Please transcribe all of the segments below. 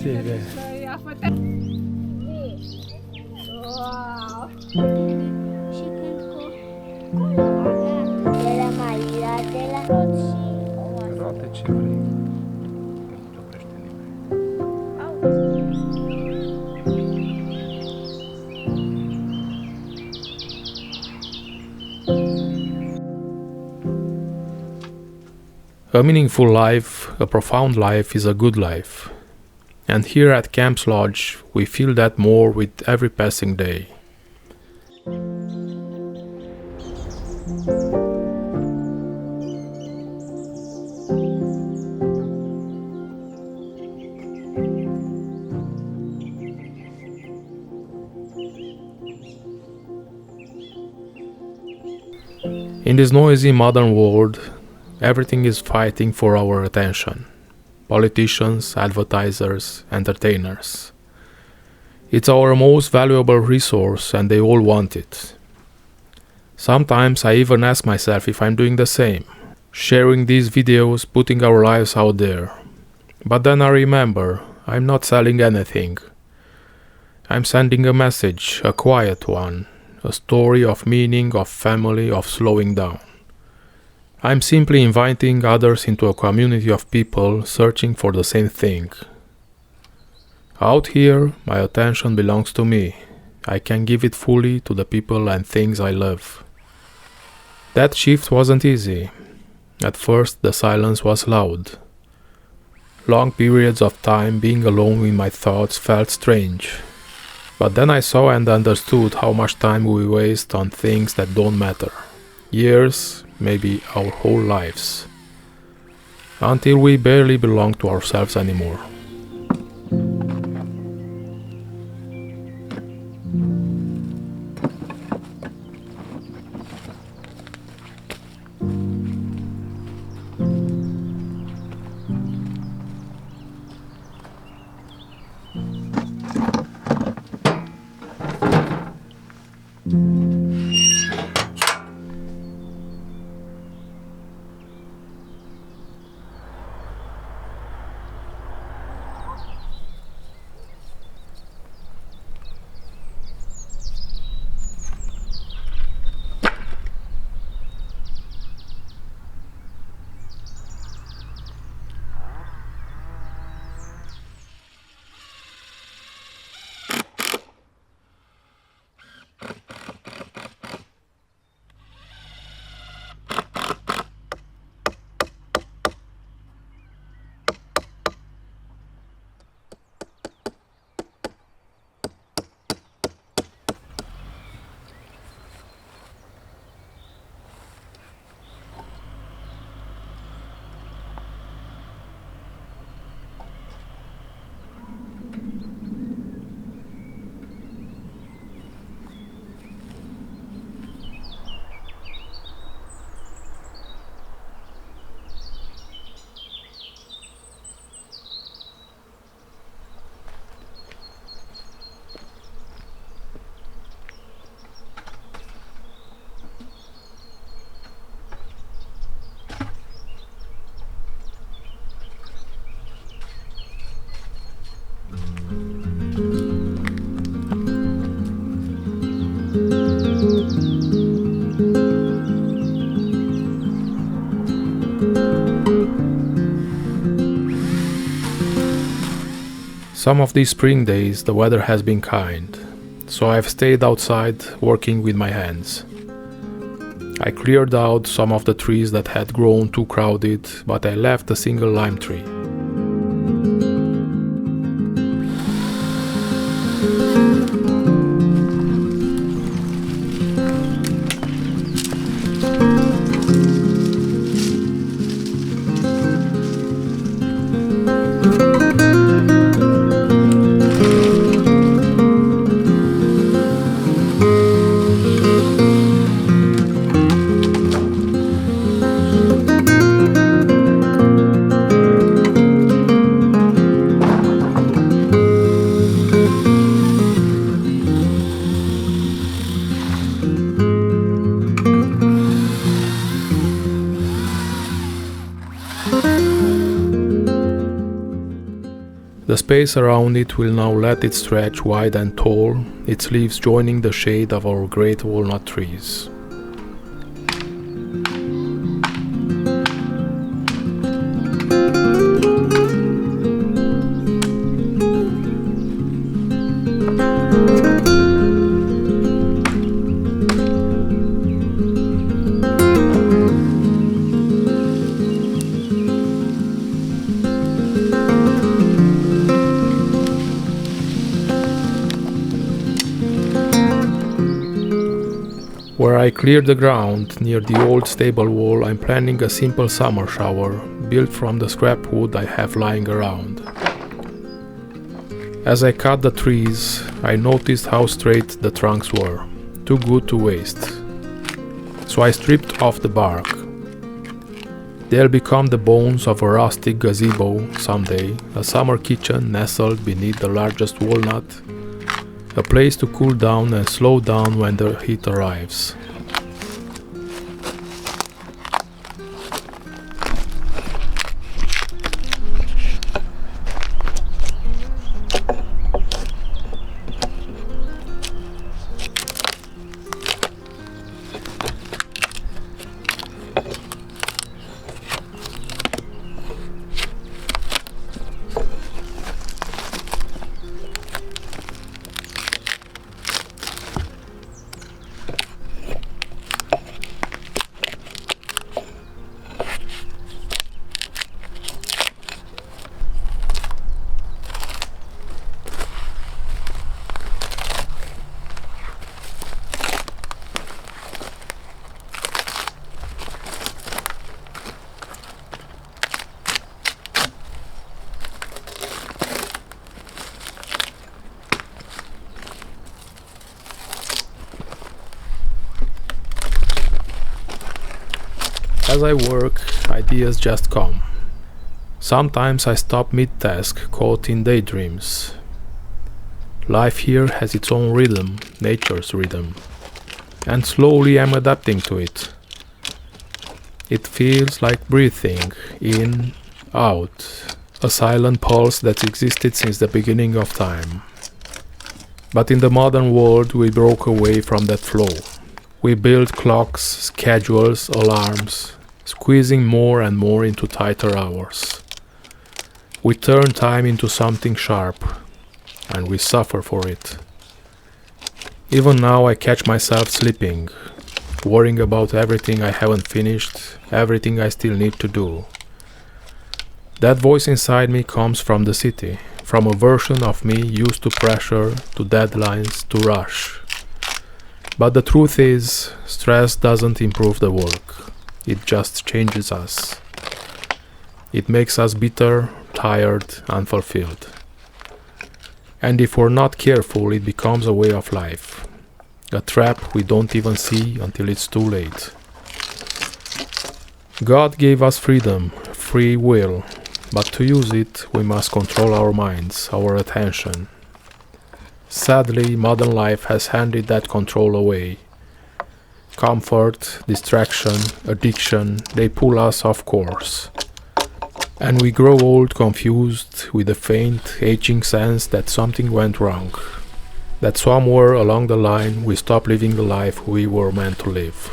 Sì, beh. Wow. Și când de la Maria, de la Roții. Roate ce vrei. Că nu te oprește nimeni. A meaningful life, a profound life is a good life. And here at Kemp's Lodge, we feel that more with every passing day. In this noisy modern world, everything is fighting for our attention. Politicians, advertisers, entertainers. It's our most valuable resource and they all want it. Sometimes I even ask myself if I'm doing the same, sharing these videos, putting our lives out there. But then I remember, I'm not selling anything. I'm sending a message, a quiet one, a story of meaning, of family, of slowing down. I'm simply inviting others into a community of people searching for the same thing. Out here, my attention belongs to me. I can give it fully to the people and things I love. That shift wasn't easy. At first, the silence was loud. Long periods of time being alone with my thoughts felt strange. But then I saw and understood how much time we waste on things that don't matter. Years, maybe our whole lives, until we barely belong to ourselves anymore. Some of these spring days the weather has been kind, so I've stayed outside working with my hands. I cleared out some of the trees that had grown too crowded, but I left a single lime tree. The space around it will now let it stretch wide and tall, its leaves joining the shade of our great walnut trees. Where I cleared the ground near the old stable wall, I'm planning a simple summer shower built from the scrap wood I have lying around. As I cut the trees, I noticed how straight the trunks were, too good to waste. So I stripped off the bark. They'll become the bones of a rustic gazebo someday, a summer kitchen nestled beneath the largest walnut, a place to cool down and slow down when the heat arrives. As I work, ideas just come. Sometimes I stop mid-task, caught in daydreams. Life here has its own rhythm, nature's rhythm, and slowly I'm adapting to it. It feels like breathing, in, out, a silent pulse that's existed since the beginning of time. But in the modern world we broke away from that flow. We built clocks, schedules, alarms, squeezing more and more into tighter hours. We turn time into something sharp, and we suffer for it. Even now I catch myself sleeping, worrying about everything I haven't finished, everything I still need to do. That voice inside me comes from the city, from a version of me used to pressure, to deadlines, to rush. But the truth is, stress doesn't improve the work. It just changes us. It makes us bitter, tired, unfulfilled. And if we're not careful, it becomes a way of life. A trap we don't even see until it's too late. God gave us freedom, free will, but to use it, we must control our minds, our attention. Sadly, modern life has handed that control away. Comfort, distraction, addiction, they pull us off course. And we grow old, confused, with a faint, aching sense that something went wrong. That somewhere along the line we stop living the life we were meant to live.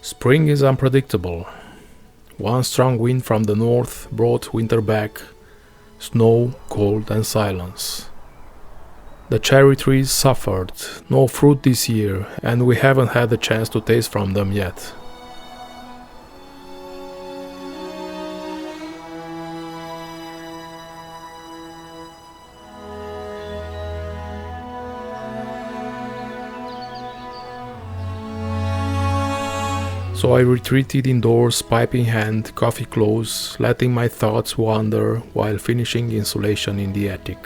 Spring is unpredictable. One strong wind from the north brought winter back, snow, cold and silence. The cherry trees suffered, no fruit this year, and we haven't had a chance to taste from them yet. So I retreated indoors, pipe in hand, coffee close, letting my thoughts wander while finishing insulation in the attic.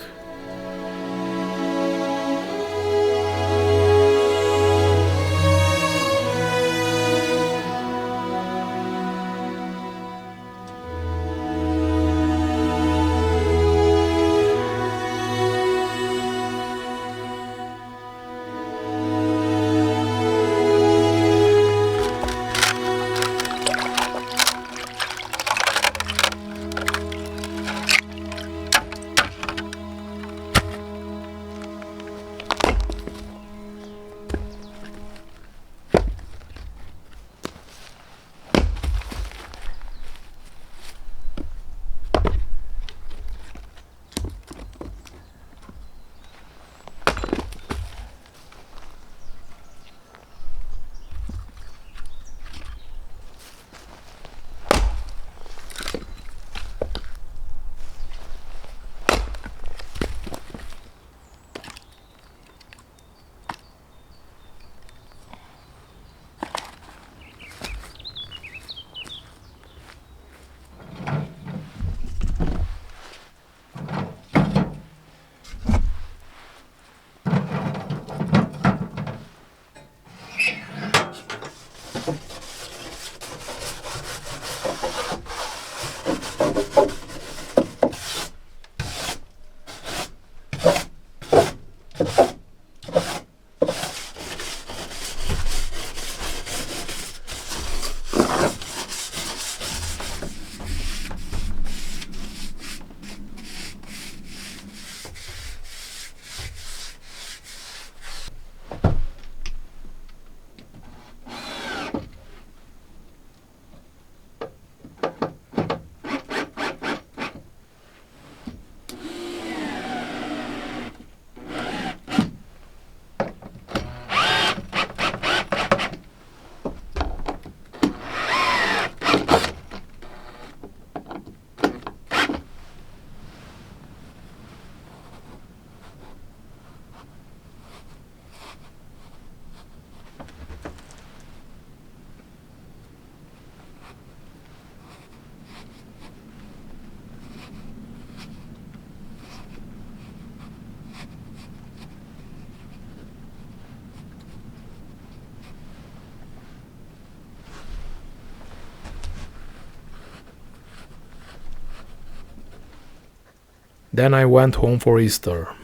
Then I went home for Easter.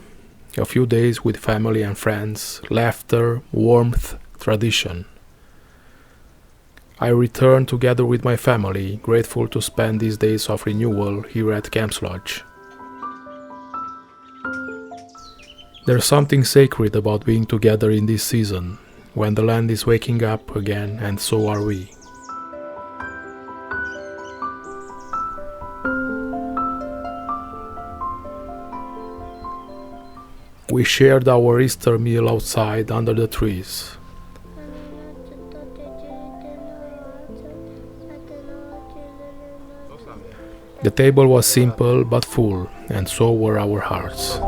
A few days with family and friends, laughter, warmth, tradition. I returned together with my family, grateful to spend these days of renewal here at Kemp's Lodge. There's something sacred about being together in this season, when the land is waking up again and so are we. We shared our Easter meal outside under the trees. The table was simple but full, and so were our hearts.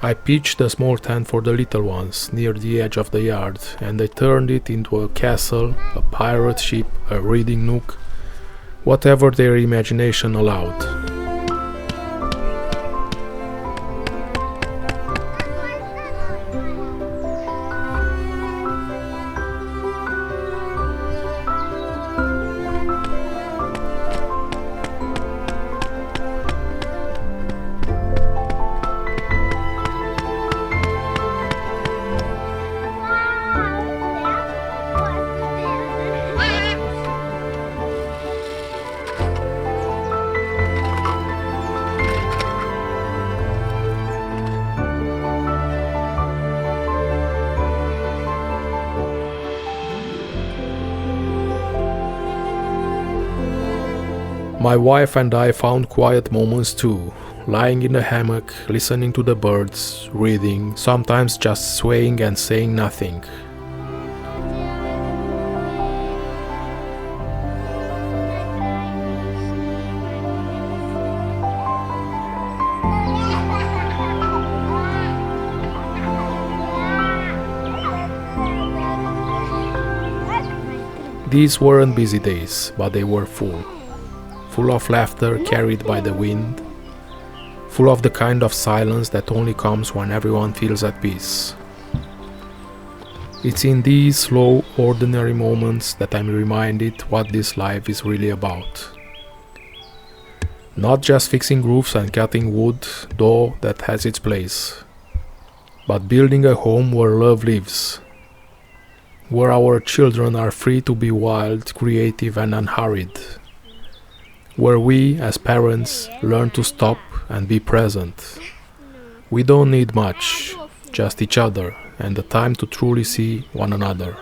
I pitched a small tent for the little ones near the edge of the yard, and I turned it into a castle, a pirate ship, a reading nook, whatever their imagination allowed. My wife and I found quiet moments too, lying in a hammock, listening to the birds, reading, sometimes just swaying and saying nothing. These weren't busy days, but they were full of laughter carried by the wind, full of the kind of silence that only comes when everyone feels at peace. It's in these slow, ordinary moments that I'm reminded what this life is really about. Not just fixing roofs and cutting wood, though that has its place, but building a home where love lives, where our children are free to be wild, creative and unhurried, where we, as parents, learn to stop and be present. We don't need much, just each other and the time to truly see one another.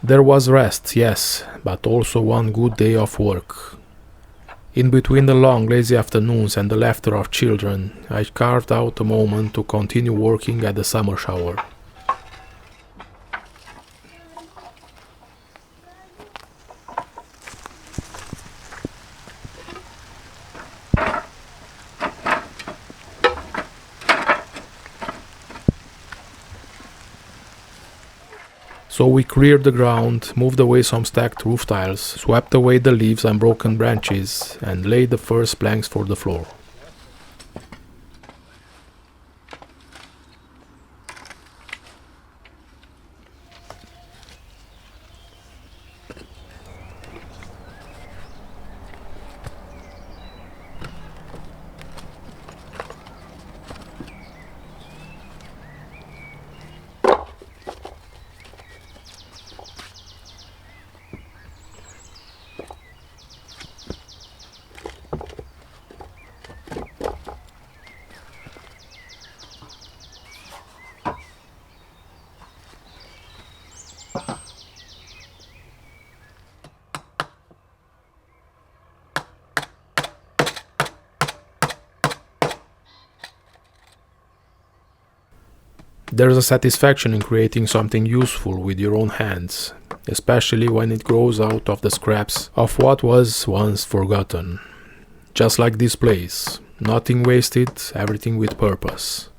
There was rest, yes, but also one good day of work. In between the long, lazy afternoons and the laughter of children, I carved out a moment to continue working at the summer shower. So we cleared the ground, moved away some stacked roof tiles, swept away the leaves and broken branches, and laid the first planks for the floor. There's a satisfaction in creating something useful with your own hands, especially when it grows out of the scraps of what was once forgotten. Just like this place, nothing wasted, everything with purpose.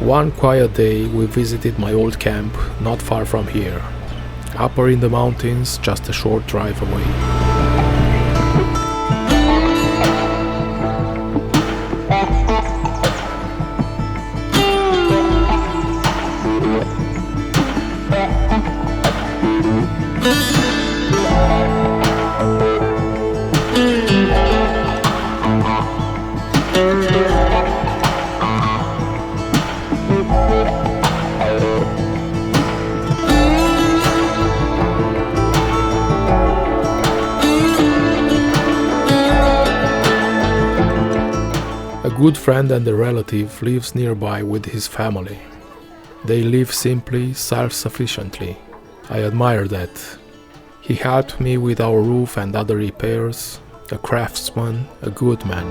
One quiet day we visited my old camp not far from here, upper in the mountains, just a short drive away. good friend and a relative lives nearby with his family. They live simply, self-sufficiently. I admire that. He helped me with our roof and other repairs, a craftsman, a good man.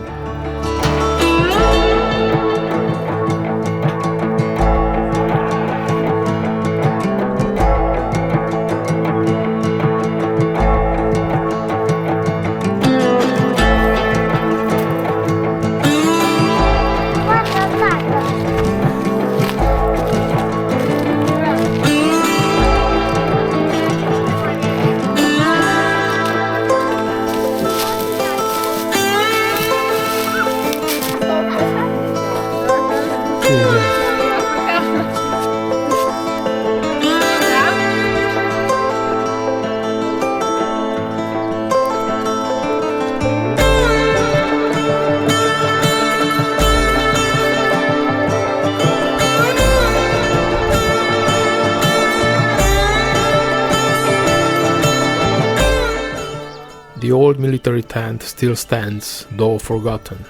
The old military tent still stands, though forgotten.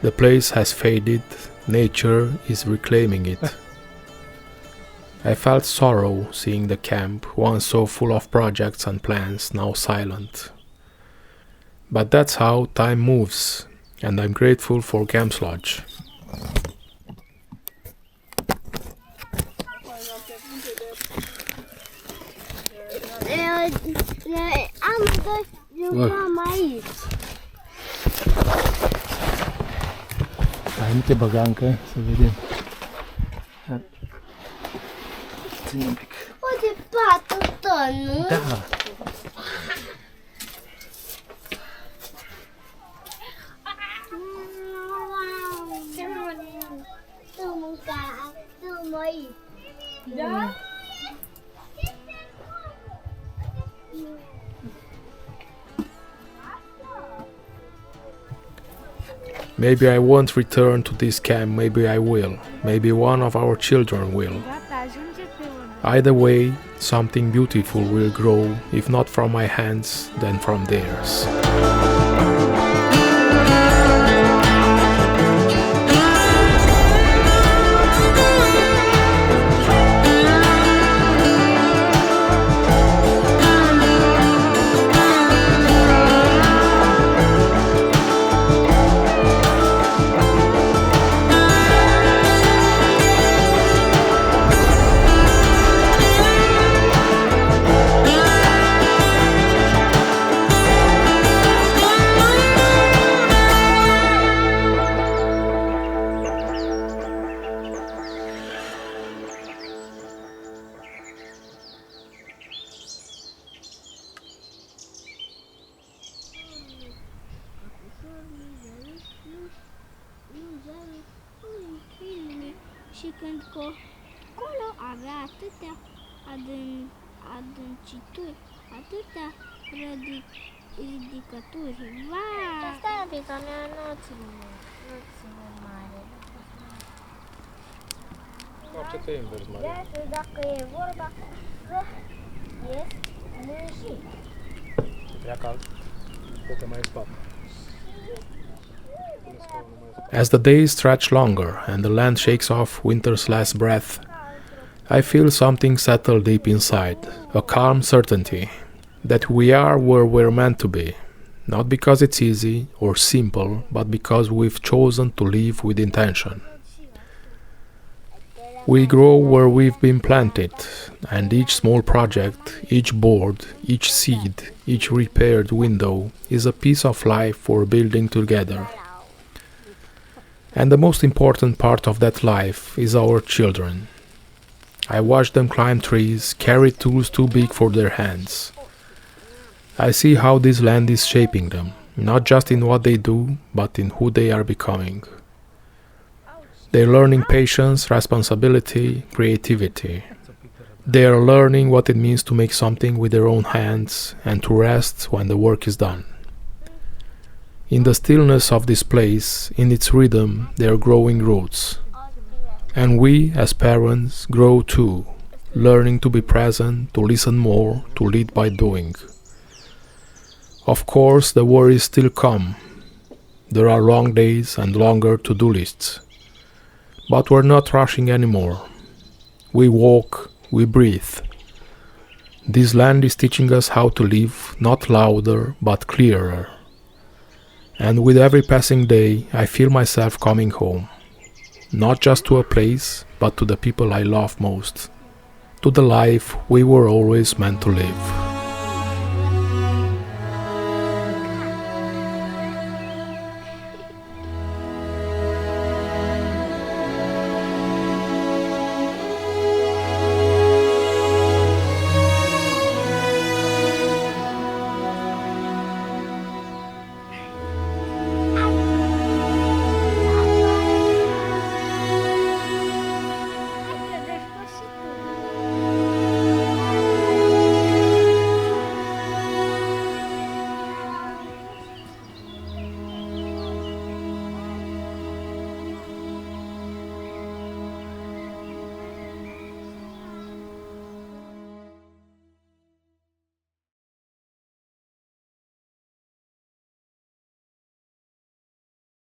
The place has faded, nature is reclaiming it. I felt sorrow seeing the camp, once so full of projects and plans, now silent. But that's how time moves, and I'm grateful for Camp's Lodge. Amândoi jucăm aici. Hai, nu te băga încă, să vedem. Ține un pic. Poate patul tău, nu? Da. Tu mânca, tu mă aici. Da? Maybe I won't return to this camp, maybe I will. Maybe one of our children will. Either way, something beautiful will grow, if not from my hands, then from theirs. Și când acolo avea atâtea adâncituri, atâtea ridicături. Vai! Stai un pic, că nu ține mare. Ce e invers, Maria? Ia și dacă e vorba că ești mânjit. E prea cald? Poate mai spate. As the days stretch longer and the land shakes off winter's last breath, I feel something settle deep inside, a calm certainty that we are where we're meant to be, not because it's easy or simple, but because we've chosen to live with intention. We grow where we've been planted, and each small project, each board, each seed, each repaired window is a piece of life we're building together. And the most important part of that life is our children. I watch them climb trees, carry tools too big for their hands. I see how this land is shaping them, not just in what they do, but in who they are becoming. They're learning patience, responsibility, creativity. They are learning what it means to make something with their own hands and to rest when the work is done. In the stillness of this place, in its rhythm, they are growing roots. And we, as parents, grow too, learning to be present, to listen more, to lead by doing. Of course, the worries still come. There are long days and longer to-do lists. But we're not rushing anymore. We walk, we breathe. This land is teaching us how to live, not louder, but clearer. And with every passing day, I feel myself coming home. Not just to a place, but to the people I love most. To the life we were always meant to live.